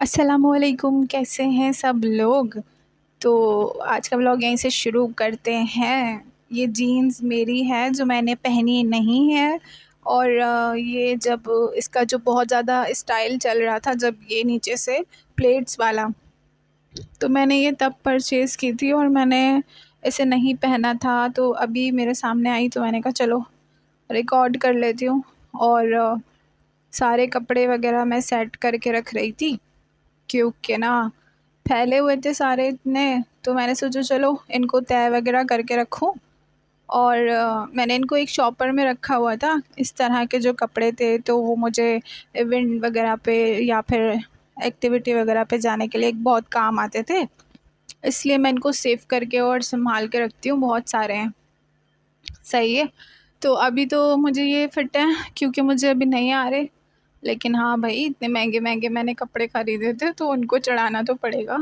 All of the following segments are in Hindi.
अस्सलामुअलैकुम, कैसे हैं सब लोग। तो आज का व्लॉग यहीं से शुरू करते हैं। ये जीन्स मेरी है जो मैंने पहनी नहीं है। और ये जब इसका जो बहुत ज़्यादा स्टाइल चल रहा था, जब ये नीचे से प्लेट्स वाला, तो मैंने ये तब परचेज़ की थी और मैंने इसे नहीं पहना था। तो अभी मेरे सामने आई तो मैंने कहा चलो रिकॉर्ड कर लेती हूँ। और सारे कपड़े वगैरह मैं सेट करके रख रही थी, क्योंकि ना फैले हुए थे सारे इतने। तो मैंने सोचा चलो इनको तय वगैरह करके रखूं। और मैंने इनको एक शॉपर में रखा हुआ था। इस तरह के जो कपड़े थे तो वो मुझे इवेंट वगैरह पे या फिर एक्टिविटी वगैरह पे जाने के लिए एक बहुत काम आते थे, इसलिए मैं इनको सेव करके और संभाल के रखती हूँ। बहुत सारे हैं। सही है। तो अभी तो मुझे ये फिट है क्योंकि मुझे अभी नहीं आ रहे। लेकिन हाँ भाई, इतने महंगे महंगे मैंने कपड़े खरीदे थे तो उनको चढ़ाना तो पड़ेगा।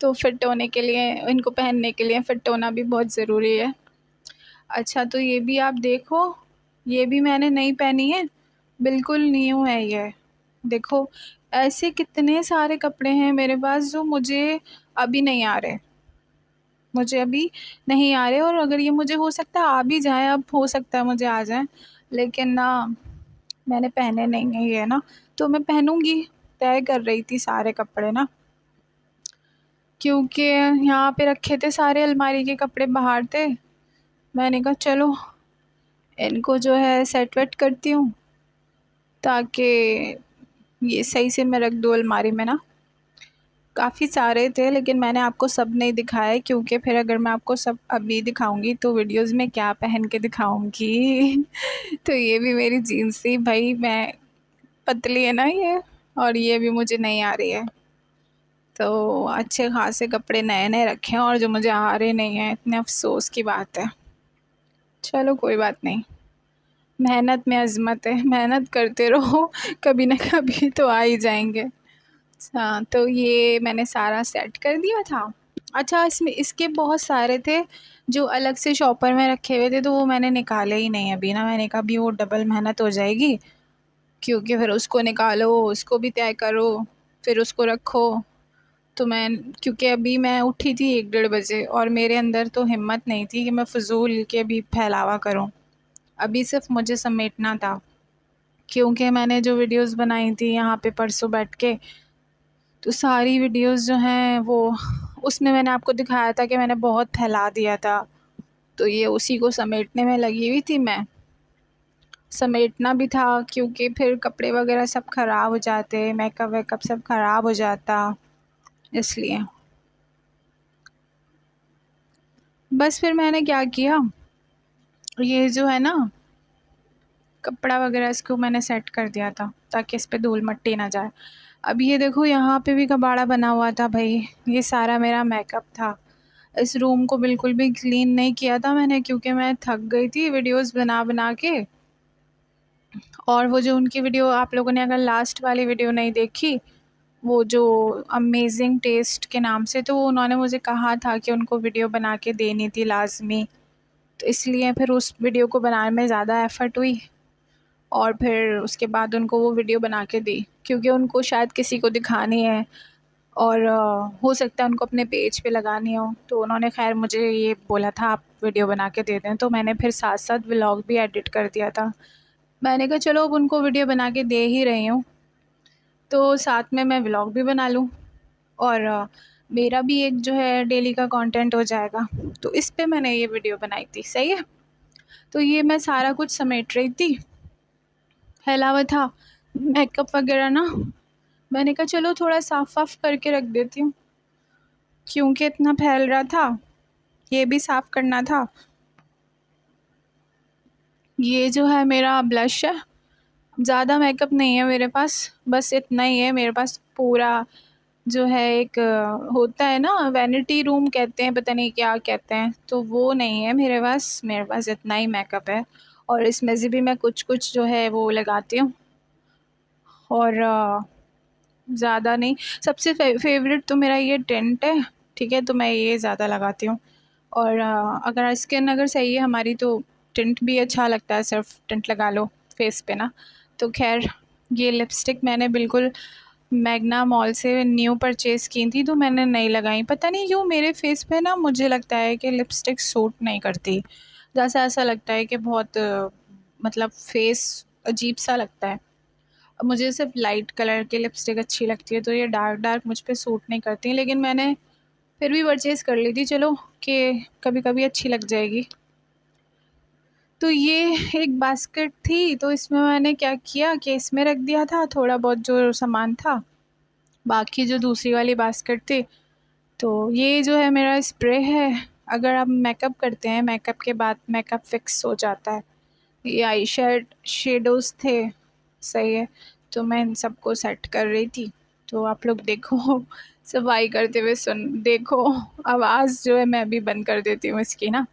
तो फिट होने के लिए, इनको पहनने के लिए फिट होना भी बहुत ज़रूरी है। अच्छा, तो ये भी आप देखो, ये भी मैंने नहीं पहनी है, बिल्कुल न्यू है ये। देखो, ऐसे कितने सारे कपड़े हैं मेरे पास जो मुझे अभी नहीं आ रहे। मुझे अभी नहीं आ रहे, और अगर ये मुझे हो सकता है आ भी जाए, अब हो सकता है मुझे आ जाए, लेकिन ना मैंने पहने नहीं है ये ना। तो मैं पहनूंगी, तय कर रही थी सारे कपड़े ना, क्योंकि यहाँ पे रखे थे सारे, अलमारी के कपड़े बाहर थे। मैंने कहा चलो इनको जो है सेट वेट करती हूँ, ताकि ये सही से मैं रख दूँ अलमारी में ना। काफ़ी सारे थे लेकिन मैंने आपको सब नहीं दिखाए, क्योंकि फिर अगर मैं आपको सब अभी दिखाऊंगी तो वीडियोस में क्या पहन के दिखाऊंगी। तो ये भी मेरी जीन्स थी भाई, मैं पतली है ना ये, और ये भी मुझे नहीं आ रही है। तो अच्छे खासे कपड़े नए नए रखे हैं और जो मुझे आ रहे नहीं हैं, इतने अफसोस की बात है। चलो कोई बात नहीं, मेहनत में अज़मत है, मेहनत करते रहो। कभी ना कभी तो आ ही जाएंगे। अच्छा, तो ये मैंने सारा सेट कर दिया था। अच्छा, इसमें इसके बहुत सारे थे जो अलग से शॉपर में रखे हुए थे, तो वो मैंने निकाले ही नहीं अभी ना। मैंने कहा अभी वो डबल मेहनत हो जाएगी, क्योंकि फिर उसको निकालो, उसको भी तय करो, फिर उसको रखो। तो मैं, क्योंकि अभी मैं उठी थी 1 डेढ़ बजे और मेरे अंदर तो हिम्मत नहीं थी कि मैं फ़िज़ूल के भी फैलावा करूं। अभी सिर्फ मुझे समेटना था, क्योंकि मैंने जो वीडियोस बनाई थी यहाँ पे परसों बैठ के, तो सारी वीडियोस जो हैं वो, उसमें मैंने आपको दिखाया था कि मैंने बहुत फैला दिया था। तो ये उसी को समेटने में लगी हुई थी मैं। समेटना भी था क्योंकि फिर कपड़े वगैरह सब ख़राब हो जाते, मेकअप वेकअप सब ख़राब हो जाता, इसलिए। बस फिर मैंने क्या किया, ये जो है ना कपड़ा वगैरह, इसको मैंने सेट कर दिया था ताकि इस पे धूल मट्टी ना जाए। अब ये देखो, यहाँ पे भी कबाड़ा बना हुआ था भाई। ये सारा मेरा मेकअप था। इस रूम को बिल्कुल भी क्लीन नहीं किया था मैंने, क्योंकि मैं थक गई थी वीडियोस बना बना के। और वो जो उनकी वीडियो, आप लोगों ने अगर लास्ट वाली वीडियो नहीं देखी, वो जो अमेजिंग टेस्ट के नाम से, तो उन्होंने मुझे कहा था कि उनको वीडियो बना के देनी थी लाजमी। तो इसलिए फिर उस वीडियो को बनाने में ज़्यादा एफ़र्ट हुई, और फिर उसके बाद उनको वो वीडियो बना के दी, क्योंकि उनको शायद किसी को दिखानी है, और हो सकता है उनको अपने पेज पे लगानी हो। तो उन्होंने खैर मुझे ये बोला था आप वीडियो बना के दे दें, तो मैंने फिर साथ साथ व्लॉग भी एडिट कर दिया था। मैंने कहा चलो अब उनको वीडियो बना के दे ही रही हूँ, तो साथ में मैं व्लॉग भी बना लूँ, और मेरा भी एक जो है डेली का कंटेंट हो जाएगा। तो इस पे मैंने ये वीडियो बनाई थी। सही है। तो ये मैं सारा कुछ समेट रही थी, फैला हुआ था मेकअप वगैरह ना। मैंने कहा चलो थोड़ा साफ़ वाफ़ करके रख देती हूँ, क्योंकि इतना फैल रहा था, ये भी साफ़ करना था। ये जो है मेरा ब्लश है, ज़्यादा मेकअप नहीं है मेरे पास, बस इतना ही है मेरे पास। पूरा जो है एक होता है ना, वैनिटी रूम कहते हैं, पता नहीं क्या कहते हैं, तो वो नहीं है मेरे पास। मेरे पास इतना ही मेकअप है, और इसमें से भी मैं कुछ कुछ जो है वो लगाती हूँ, और ज़्यादा नहीं। सबसे फेवरेट तो मेरा ये टिंट है, ठीक है, तो मैं ये ज़्यादा लगाती हूँ। और अगर स्किन अगर सही है हमारी तो टिंट भी अच्छा लगता है, सिर्फ टिंट लगा लो फेस पे ना। तो खैर, ये लिपस्टिक मैंने बिल्कुल मैग्ना मॉल से न्यू परचेज़ की थी, तो मैंने नहीं लगाई। पता नहीं क्यों मेरे फेस पे ना मुझे लगता है कि लिपस्टिक सूट नहीं करती। जैसे ऐसा लगता है कि बहुत मतलब फेस अजीब सा लगता है। अब मुझे सिर्फ लाइट कलर की लिपस्टिक अच्छी लगती है, तो ये डार्क डार्क मुझ पे सूट नहीं करती। लेकिन मैंने फिर भी परचेज़ कर ली थी, चलो कि कभी कभी अच्छी लग जाएगी। तो ये एक बास्केट थी, तो इसमें मैंने क्या किया कि इसमें रख दिया था थोड़ा बहुत जो सामान था। बाकी जो दूसरी वाली बास्केट थी, तो ये जो है मेरा स्प्रे है। अगर आप मेकअप करते हैं, मेकअप के बाद मेकअप फिक्स हो जाता है। ये आई शेडोज़ थे, सही है। तो मैं इन सबको सेट कर रही थी, तो आप लोग देखो सफाई करते हुए सुन देखो। आवाज़ जो है मैं अभी बंद कर देती हूँ इसकी ना।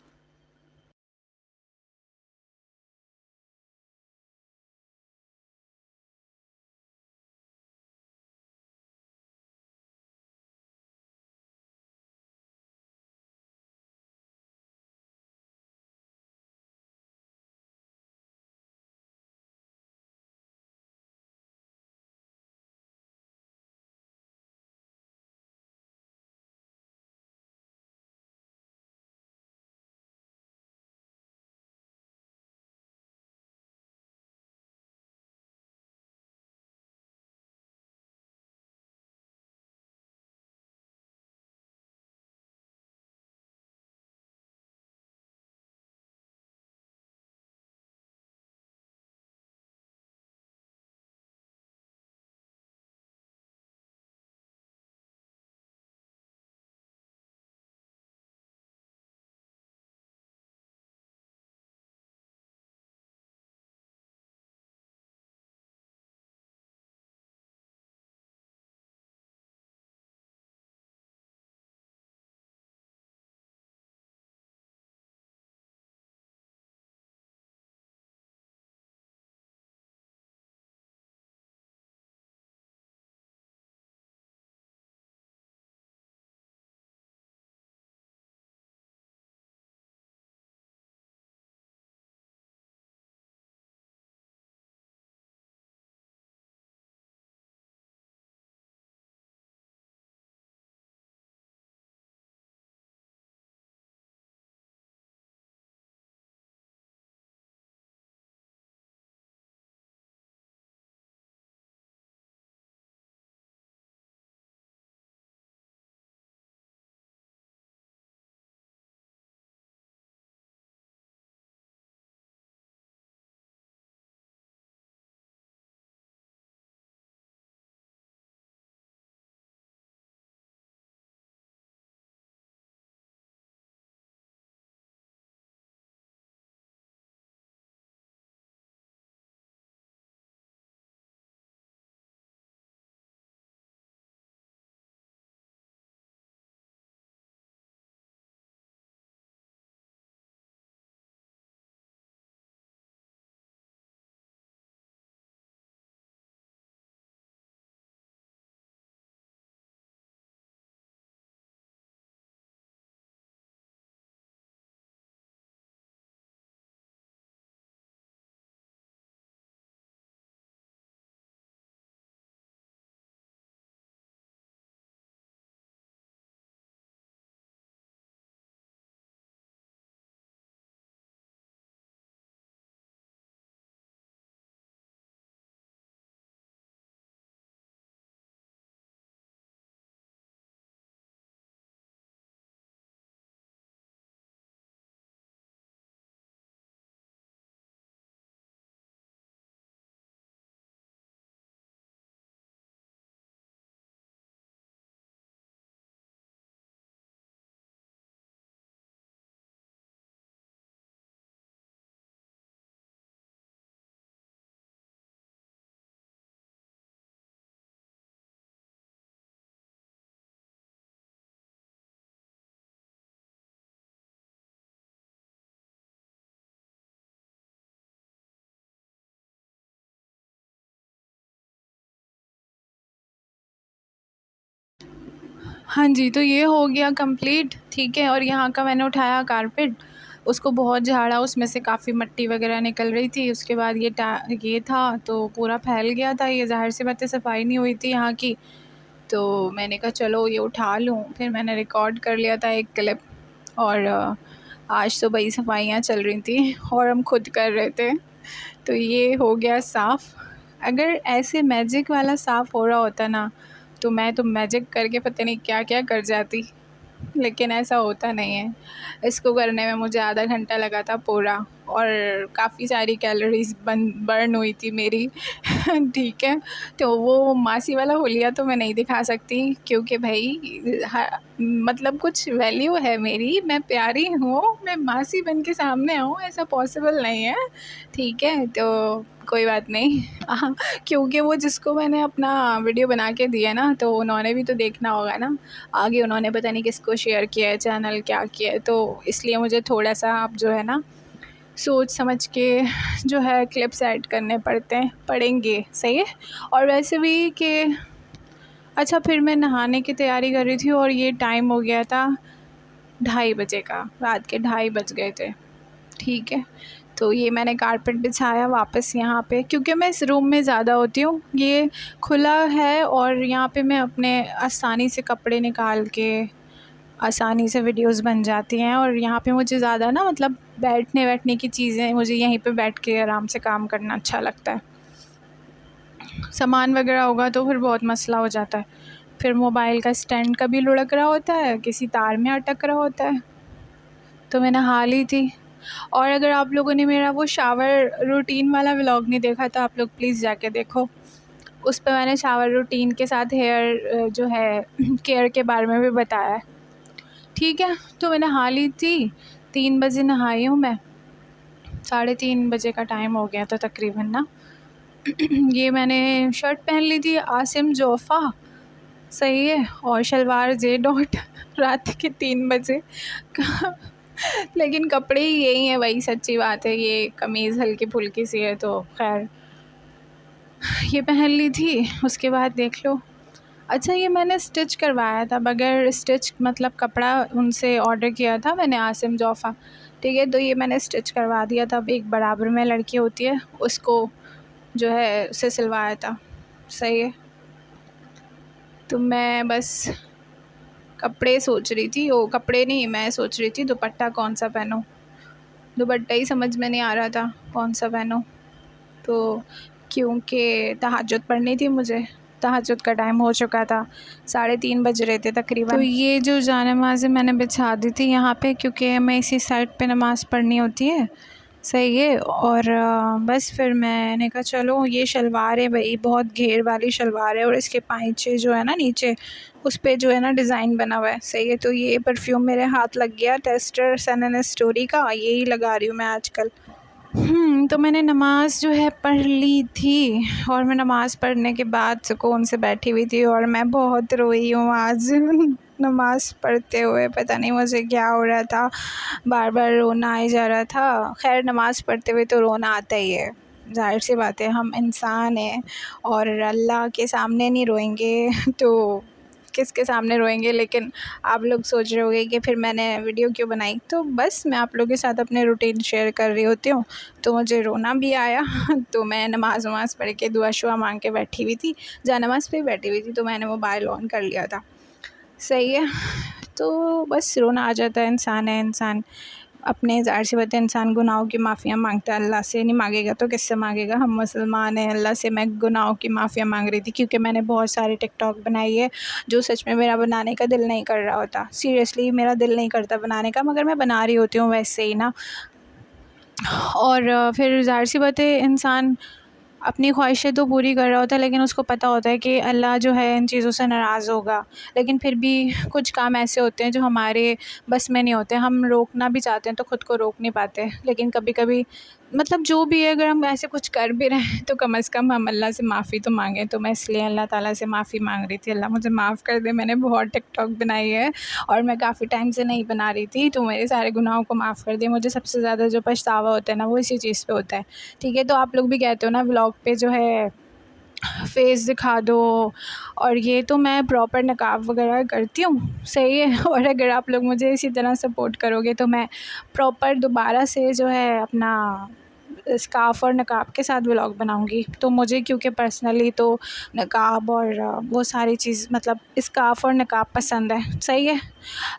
हाँ जी, तो ये हो गया कंप्लीट, ठीक है। और यहाँ का मैंने उठाया कारपेट। उसको बहुत झाड़ा, उसमें से काफ़ी मिट्टी वगैरह निकल रही थी। उसके बाद ये था तो पूरा फैल गया था, ये ज़ाहिर सी बात है सफाई नहीं हुई थी यहाँ की। तो मैंने कहा चलो ये उठा लूँ, फिर मैंने रिकॉर्ड कर लिया था एक क्लिप। और आज तो भाई सफाइयाँ चल रही थी और हम खुद कर रहे थे, तो ये हो गया साफ़। अगर ऐसे मैजिक वाला साफ़ हो रहा होता ना, तो मैं तो मैजिक करके पता नहीं क्या क्या कर जाती, लेकिन ऐसा होता नहीं है। इसको करने में मुझे आधा घंटा लगा था पूरा, और काफ़ी सारी कैलोरीज़ बर्न हुई थी मेरी। ठीक है, तो वो मासी वाला हुलिया तो मैं नहीं दिखा सकती, क्योंकि भाई मतलब कुछ वैल्यू है मेरी, मैं प्यारी हूँ, मैं मासी बन के सामने आऊँ ऐसा पॉसिबल नहीं है। ठीक है, तो कोई बात नहीं। हाँ, क्योंकि वो जिसको मैंने अपना वीडियो बना के दिया ना, तो उन्होंने भी तो देखना होगा ना, आगे उन्होंने पता नहीं किसको शेयर किया है, चैनल क्या किया है, तो इसलिए मुझे थोड़ा सा आप जो है ना सोच समझ के जो है क्लिप्स ऐड करने पड़ेंगे, सही है। और वैसे भी कि अच्छा, फिर मैं नहाने की तैयारी कर रही थी और ये टाइम हो गया था 2:30 बजे का, रात के 2:30 बज गए थे। ठीक है, तो ये मैंने कारपेट बिछाया वापस यहाँ पे, क्योंकि मैं इस रूम में ज़्यादा होती हूँ, ये खुला है और यहाँ पे मैं अपने आसानी से कपड़े निकाल के आसानी से वीडियोस बन जाती हैं। और यहाँ पे मुझे ज़्यादा ना मतलब बैठने की चीज़ें, मुझे यहीं पे बैठ के आराम से काम करना अच्छा लगता है। सामान वगैरह होगा तो फिर बहुत मसला हो जाता है, फिर मोबाइल का स्टैंड कभी लुढ़क रहा होता है, किसी तार में अटक रहा होता है। तो मैं नहा ली थी। और अगर आप लोगों ने मेरा वो शावर रूटीन वाला व्लॉग नहीं देखा तो आप लोग प्लीज़ जाके देखो, उस पर मैंने शावर रूटीन के साथ हेयर जो है केयर के बारे में भी बताया है। ठीक है, तो मैं नहा ली थी, 3 बजे नहाई हूँ मैं, 3:30 बजे का टाइम हो गया था तकरीबन ना। ये मैंने शर्ट पहन ली थी आसिम जोफ़ा, सही है, और शलवार जे डॉट रात के 3 बजे। लेकिन कपड़े ही यही हैं, वही सच्ची बात है, ये कमीज़ हल्की फुल्की सी है, तो खैर ये पहन ली थी। उसके बाद देख लो, अच्छा ये मैंने स्टिच करवाया था बगैर स्टिच, मतलब कपड़ा उनसे ऑर्डर किया था मैंने आसिम जोफ़ा, ठीक है, तो ये मैंने स्टिच करवा दिया था। अब एक बराबर में लड़की होती है, उसको जो है उसे सिलवाया था, सही है। तो मैं बस कपड़े सोच रही थी, वो कपड़े नहीं, मैं सोच रही थी दुपट्टा कौन सा पहनूं, दुपट्टा ही समझ में नहीं आ रहा था कौन सा पहनूं। तो क्योंकि तहज्जुद पढ़नी थी मुझे, तहज्जुद का टाइम हो चुका था, 3:30 बज रहे थे तकरीबन। तो ये जो जान-नमाज़ें मैंने बिछा दी थी यहाँ पे, क्योंकि हमें इसी साइड पे नमाज़ पढ़नी होती है, सही है। और बस फिर मैंने कहा चलो, ये शलवार है भाई, बहुत घेर वाली शलवार है, और इसके पाइचे जो है ना नीचे, उस पे जो है ना डिज़ाइन बना हुआ है, सही है। तो ये परफ्यूम मेरे हाथ लग गया, टेस्टर सन एंड स्टोरी का, यही लगा रही हूँ मैं आजकल। तो मैंने नमाज़ जो है पढ़ ली थी, और मैं नमाज़ पढ़ने के बाद सुकून से बैठी हुई थी, और मैं बहुत रोई हूँ आज। नमाज़ पढ़ते हुए पता नहीं मुझे क्या हो रहा था, बार बार रोना आ जा रहा था। खैर नमाज़ पढ़ते हुए तो रोना आता ही है, ज़ाहिर सी बात है, हम इंसान हैं और अल्लाह के सामने नहीं रोएंगे तो किसके सामने रोएंगे। लेकिन आप लोग सोच रहे होंगे कि फिर मैंने वीडियो क्यों बनाई, तो बस मैं आप लोगों के साथ अपने रूटीन शेयर कर रही होती हूँ, तो मुझे रोना भी आया। तो मैं नमाज़ वमाज़ पढ़ के दुआ शुआ मांग के बैठी हुई थी, जा नमाज़ पे बैठी हुई थी, तो मैंने मोबाइल ऑन कर लिया था, सही है। तो बस रोना आ जाता है, इंसान है इंसान, अपने ज़ाहिर सी बात है, इंसान गुनाहों की माफ़िया मांगता है, अल्लाह से नहीं मांगेगा तो किससे मांगेगा, हम मुसलमान हैं, अल्लाह से मैं गुनाहों की माफ़िया मांग रही थी, क्योंकि मैंने बहुत सारी टिकटॉक बनाई है जो सच में मेरा बनाने का दिल नहीं कर रहा होता, सीरियसली मेरा दिल नहीं करता बनाने का, मगर मैं बना रही होती हूँ वैसे ही ना। और फिर ज़ाहिर सी बात है, इंसान अपनी ख्वाहिशें तो पूरी कर रहा होता है, लेकिन उसको पता होता है कि अल्लाह जो है इन चीज़ों से नाराज़ होगा, लेकिन फिर भी कुछ काम ऐसे होते हैं जो हमारे बस में नहीं होते, हम रोकना भी चाहते हैं तो ख़ुद को रोक नहीं पाते। लेकिन कभी कभी मतलब जो भी है, अगर हम ऐसे कुछ कर भी रहे हैं तो कम से कम हम अल्लाह से माफ़ी तो मांगें। तो मैं इसलिए अल्लाह ताला से माफ़ी मांग रही थी, अल्लाह मुझे माफ़ कर दे, मैंने बहुत टिकटॉक बनाई है और मैं काफ़ी टाइम से नहीं बना रही थी, तो मेरे सारे गुनाहों को माफ़ कर दे। मुझे सबसे ज़्यादा जो पछतावा होता है ना, वो इसी चीज़ पे होता है, ठीक है। तो आप लोग भी कहते हो ना व्लॉग पे जो है फेस दिखा दो। और ये तो मैं प्रॉपर नकाब वगैरह करती हूँ, सही है। और अगर आप लोग मुझे इसी तरह सपोर्ट करोगे तो मैं प्रॉपर दोबारा से जो है अपना स्कार्फ़ और नकाब के साथ व्लॉग बनाऊँगी। तो मुझे क्योंकि पर्सनली तो नकाब और वो सारी चीज़ मतलब स्कार्फ़ और नकाब पसंद है, सही है।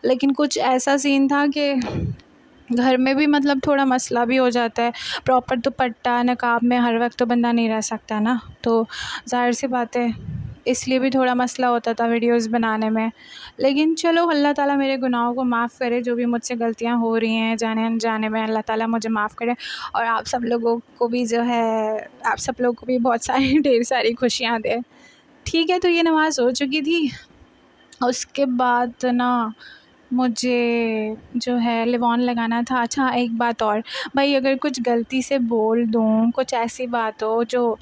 लेकिन कुछ ऐसा सीन था कि घर में भी मतलब थोड़ा मसला भी हो जाता है। प्रॉपर दुपट्टा नकाब में हर वक्त तो बंदा नहीं रह सकता ना, तो ज़ाहिर सी बात है इसलिए भी थोड़ा मसला होता था वीडियोस बनाने में। लेकिन चलो अल्लाह ताला मेरे गुनाहों को माफ़ करे, जो भी मुझसे गलतियां हो रही हैं जाने अनजाने में, अल्लाह ताला मुझे माफ़ करे। और आप सब लोगों को भी जो है, आप सब लोगों को भी बहुत सारी ढेर सारी खुशियाँ दे। ठीक है, तो ये नमाज़ हो चुकी थी। उसके बाद ना मुझे जो है लिवान लगाना था। अच्छा एक बात और, भाई अगर कुछ गलती से बोल दूँ, कुछ ऐसी बात हो जो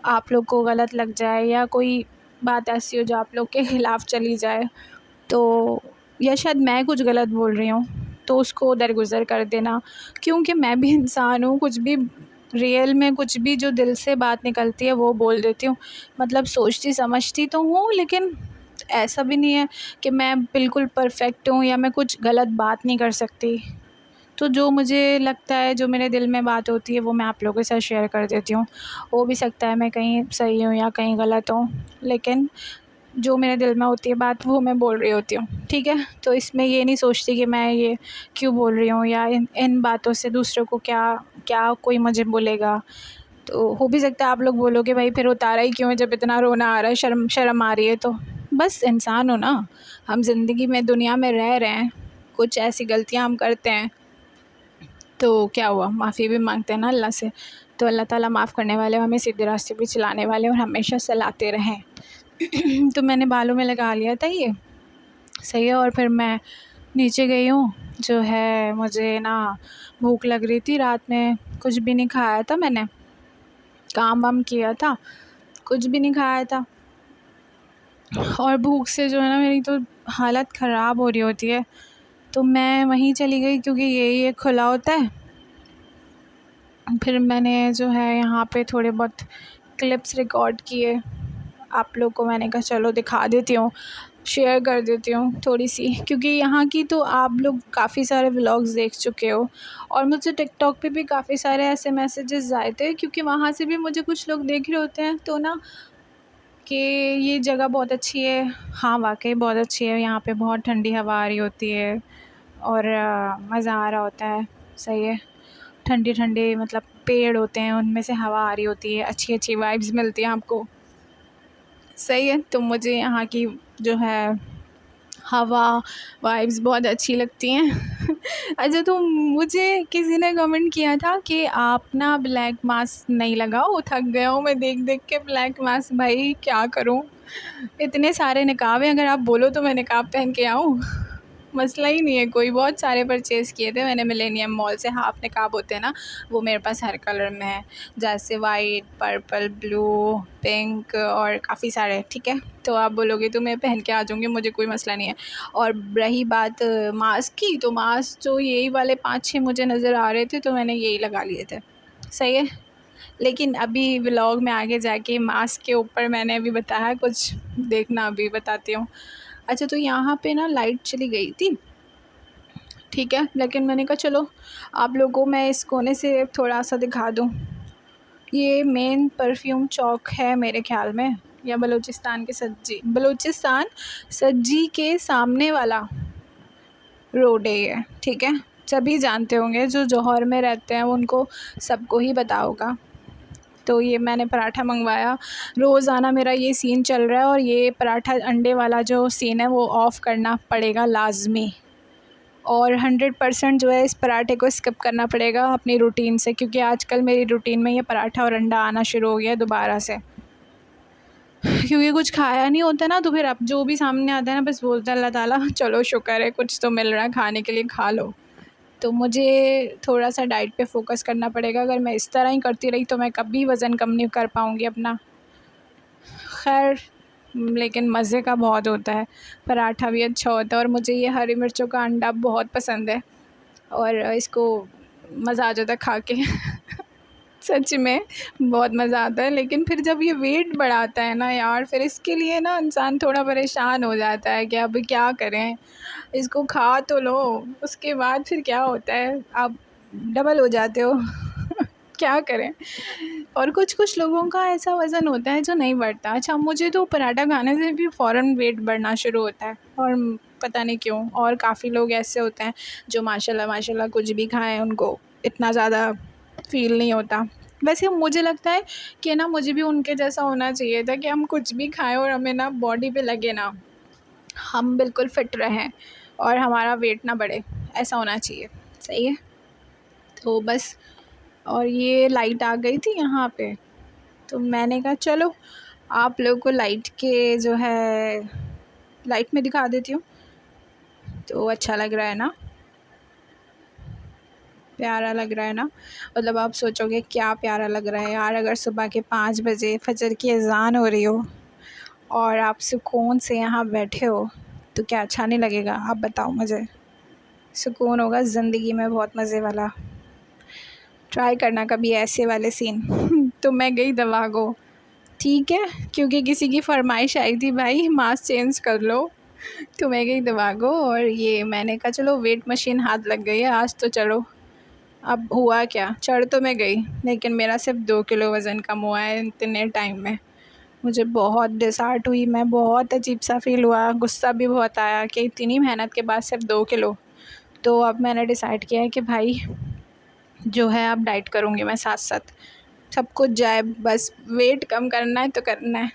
आप लोग को गलत लग जाए, या कोई बात ऐसी हो जो आप लोग के ख़िलाफ़ चली जाए, तो या शायद मैं कुछ गलत बोल रही हूँ, तो उसको दरगुज़र कर देना। क्योंकि मैं भी इंसान हूँ, कुछ भी रियल में कुछ भी जो दिल से बात निकलती है वो बोल देती हूँ। मतलब सोचती समझती तो हूँ, लेकिन ऐसा भी नहीं है कि मैं बिल्कुल परफ़ेक्ट हूँ या मैं कुछ गलत बात नहीं कर सकती। तो जो मुझे लगता है, जो मेरे दिल में बात होती है, वो मैं आप लोगों के साथ शेयर कर देती हूँ। हो भी सकता है मैं कहीं सही हूँ या कहीं गलत हूँ, लेकिन जो मेरे दिल में होती है बात वो मैं बोल रही होती हूँ, ठीक है। तो इसमें ये नहीं सोचती कि मैं ये क्यों बोल रही हूँ, या इन बातों से दूसरों को क्या क्या कोई मुझे बोलेगा। तो हो भी सकता है आप लोग बोलोगे भाई फिर उतारा ही क्यों है जब इतना रोना आ रहा है, शर्म शर्म आ रही है। तो बस इंसान हो ना, हम ज़िंदगी में दुनिया में रह रहे हैं, कुछ ऐसी गलतियाँ हम करते हैं, तो क्या हुआ, माफ़ी भी मांगते हैं ना अल्लाह से। तो अल्लाह ताला माफ़ करने वाले, हमें सीधे रास्ते पे चलाने वाले और हमेशा सलाहते रहें। तो मैंने बालों में लगा लिया था ये, सही है। और फिर मैं नीचे गई हूँ, जो है मुझे ना भूख लग रही थी, रात में कुछ भी नहीं खाया था मैंने, काम वाम किया था, कुछ भी नहीं खाया था। और भूख से जो है ना मेरी तो हालत ख़राब हो रही होती है। तो मैं वहीं चली गई क्योंकि ये खुला होता है। फिर मैंने जो है यहाँ पे थोड़े बहुत क्लिप्स रिकॉर्ड किए, आप लोग को मैंने कहा चलो दिखा देती हूँ, शेयर कर देती हूँ थोड़ी सी, क्योंकि यहाँ की तो आप लोग काफ़ी सारे व्लॉग्स देख चुके हो। और मुझे टिकटॉक पे भी काफ़ी सारे ऐसे मैसेजेस आए थे, क्योंकि वहाँ से भी मुझे कुछ लोग देख रहे होते हैं तो ना, कि ये जगह बहुत अच्छी है। हाँ वाकई बहुत अच्छी है, यहाँ पे बहुत ठंडी हवा आ रही होती है और मज़ा आ रहा होता है, सही है। ठंडी ठंडी मतलब पेड़ होते हैं, उनमें से हवा आ रही होती है, अच्छी अच्छी वाइब्स मिलती हैं आपको, सही है। तो मुझे यहाँ की जो है हवा वाइब्स बहुत अच्छी लगती हैं। अच्छा, तो मुझे किसी ने कमेंट किया था कि आप ना ब्लैक मास्क नहीं लगाओ, थक गया हूँ मैं देख देख के ब्लैक मास्क। भाई क्या करूँ, इतने सारे निकाब हैं, अगर आप बोलो तो मैं निकाब पहन के आऊँ। मसला ही नहीं है कोई। बहुत सारे परचेज़ किए थे मैंने मिलेनियम मॉल से, हाफ़ निकाब होते हैं ना, वो मेरे पास हर कलर में है, जैसे वाइट, पर्पल, ब्लू, पिंक और काफ़ी सारे, ठीक है। तो आप बोलोगे तो मैं पहन के आ जाऊँगी, मुझे कोई मसला नहीं है। और रही बात मास्क की, तो मास्क जो यही वाले 5-6 मुझे नज़र आ रहे थे तो मैंने यही लगा लिए थे, सही है। लेकिन अभी व्लॉग में आगे जाके मास्क के ऊपर मैंने अभी बताया कुछ, देखना अभी बताती हूँ। अच्छा, तो यहाँ पे ना लाइट चली गई थी, ठीक है, लेकिन मैंने कहा चलो आप लोगों को मैं इस कोने से थोड़ा सा दिखा दूँ। ये मेन परफ्यूम चौक है मेरे ख्याल में, या बलूचिस्तान के बलूचिस्तान सज्जी के सामने वाला रोड है ये, ठीक है। सभी जानते होंगे, जो जौहर में रहते हैं उनको सबको ही पता होगा। तो ये मैंने पराठा मंगवाया, रोज़ाना मेरा ये सीन चल रहा है, और ये पराठा अंडे वाला जो सीन है वो ऑफ़ करना पड़ेगा लाज़मी। और 100% जो है इस पराठे को स्किप करना पड़ेगा अपनी रूटीन से, क्योंकि आजकल मेरी रूटीन में ये पराठा और अंडा आना शुरू हो गया है दोबारा से। क्योंकि कुछ खाया नहीं होता ना, तो फिर अब जो भी सामने आता है ना, बस बोलता है अल्लाह ताला चलो शुक्र है कुछ तो मिल रहा है खाने के लिए, खा लो। तो मुझे थोड़ा सा डाइट पे फ़ोकस करना पड़ेगा। अगर मैं इस तरह ही करती रही तो मैं कभी वज़न कम नहीं कर पाऊँगी अपना। खैर, लेकिन मज़े का बहुत होता है, पराठा भी अच्छा होता है, और मुझे ये हरी मिर्चों का अंडा बहुत पसंद है, और इसको मज़ा आ जाता है खा के। सच में बहुत मज़ा आता है, लेकिन फिर जब ये वेट बढ़ाता है ना यार, फिर इसके लिए ना इंसान थोड़ा परेशान हो जाता है कि अब क्या करें, इसको खा तो लो, उसके बाद फिर क्या होता है, आप डबल हो जाते हो। क्या करें। और कुछ कुछ लोगों का ऐसा वज़न होता है जो नहीं बढ़ता। अच्छा, मुझे तो पराठा खाने से भी फ़ौरन वेट बढ़ना शुरू होता है, और पता नहीं क्यों। और काफ़ी लोग ऐसे होते हैं जो माशाल्लाह माशाल्लाह कुछ भी खाएं उनको इतना ज़्यादा फ़ील नहीं होता। वैसे मुझे लगता है कि ना मुझे भी उनके जैसा होना चाहिए था कि हम कुछ भी खाएं और हमें ना बॉडी पे लगे ना, हम बिल्कुल फ़िट रहें और हमारा वेट ना बढ़े, ऐसा होना चाहिए। सही है। तो बस, और ये लाइट आ गई थी यहाँ पे, तो मैंने कहा चलो आप लोगों को लाइट के जो है लाइट में दिखा देती हूँ। तो अच्छा लग रहा है ना, प्यारा लग रहा है ना। मतलब आप सोचोगे क्या प्यारा लग रहा है यार, अगर सुबह के 5 बजे फजर की अजान हो रही हो और आप सुकून से यहाँ बैठे हो, तो क्या अच्छा नहीं लगेगा? आप बताओ मुझे। सुकून होगा ज़िंदगी में बहुत मज़े वाला। ट्राई करना कभी ऐसे वाले सीन। तो मैं गई दवा को, ठीक है, क्योंकि किसी की फरमाइश आई थी भाई मास्क चेंज कर लो। तो मैं गई दवा को, और ये मैंने कहा चलो वेट मशीन हाथ लग गई है आज तो चलो। अब हुआ क्या, चढ़ तो मैं गई, लेकिन मेरा सिर्फ 2 किलो वज़न कम हुआ है इतने टाइम में। मुझे बहुत डिसहार्ट हुई मैं, बहुत अजीब सा फील हुआ, गुस्सा भी बहुत आया कि इतनी मेहनत के बाद सिर्फ 2 किलो। तो अब मैंने डिसाइड किया है कि भाई जो है अब डाइट करूँगी मैं साथ साथ, सब कुछ जाए, बस वेट कम करना है तो करना है।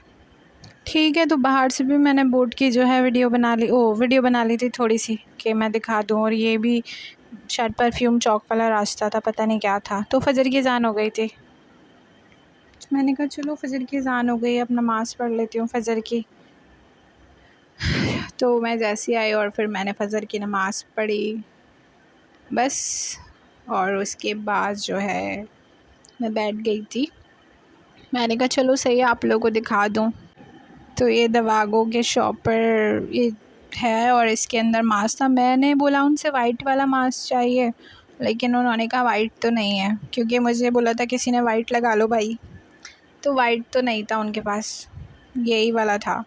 ठीक है, तो बाहर से भी मैंने बोट की जो है वीडियो बना ली थी थोड़ी सी कि मैं दिखा दूँ। और ये भी शायद परफ्यूम चौक वाला रास्ता था, पता नहीं क्या था। तो फजर की अज़ान हो गई थी, मैंने कहा चलो फजर की अज़ान हो गई, अब नमाज़ पढ़ लेती हूँ फजर की। तो मैं जैसे आई और फिर मैंने फजर की नमाज़ पढ़ी बस, और उसके बाद जो है मैं बैठ गई थी। मैंने कहा चलो सही है आप लोगों को दिखा दूँ। तो ये दवागो के शॉप पर ये है, और इसके अंदर मास्क था। मैंने बोला उनसे वाइट वाला मास्क चाहिए, लेकिन उन्होंने कहा वाइट तो नहीं है, क्योंकि मुझे बोला था किसी ने वाइट लगा लो भाई, तो वाइट तो नहीं था उनके पास, यही वाला था।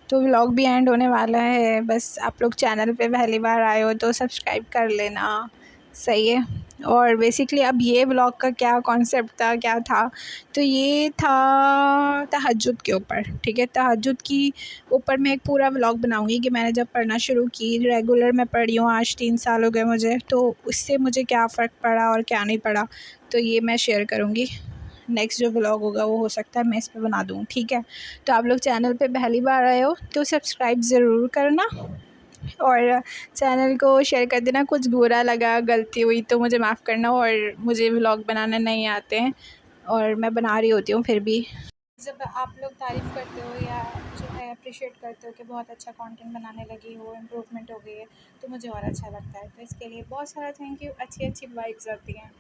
तो व्लॉग भी एंड होने वाला है, बस आप लोग चैनल पे पहली बार आए हो तो सब्सक्राइब कर लेना। सही है। और बेसिकली अब ये व्लॉग का क्या कॉन्सेप्ट था, क्या था, तो ये था तहज्जुद के ऊपर। ठीक है, तहज्जुद की ऊपर मैं एक पूरा व्लॉग बनाऊंगी कि मैंने जब पढ़ना शुरू की, रेगुलर मैं पढ़ी हूँ आज 3 साल हो गए मुझे, तो उससे मुझे क्या फ़र्क पड़ा और क्या नहीं पड़ा, तो ये मैं शेयर करूँगी। नेक्स्ट जो व्लॉग होगा वो हो सकता है मैं इस पे बना दूँ। ठीक है, तो आप लोग चैनल पे पहली बार आए हो तो सब्सक्राइब ज़रूर करना, और चैनल को शेयर कर देना। कुछ बुरा लगा, गलती हुई तो मुझे माफ़ करना, और मुझे व्लॉग बनाना नहीं आते हैं और मैं बना रही होती हूँ फिर भी। जब आप लोग तारीफ़ करते हो या जो है अप्रिशिएट करते हो कि बहुत अच्छा कंटेंट बनाने लगी हो, इम्प्रूवमेंट हो गई है, तो मुझे और अच्छा लगता है। तो इसके लिए बहुत सारा थैंक यू। अच्छी अच्छी वाइब्स आती हैं।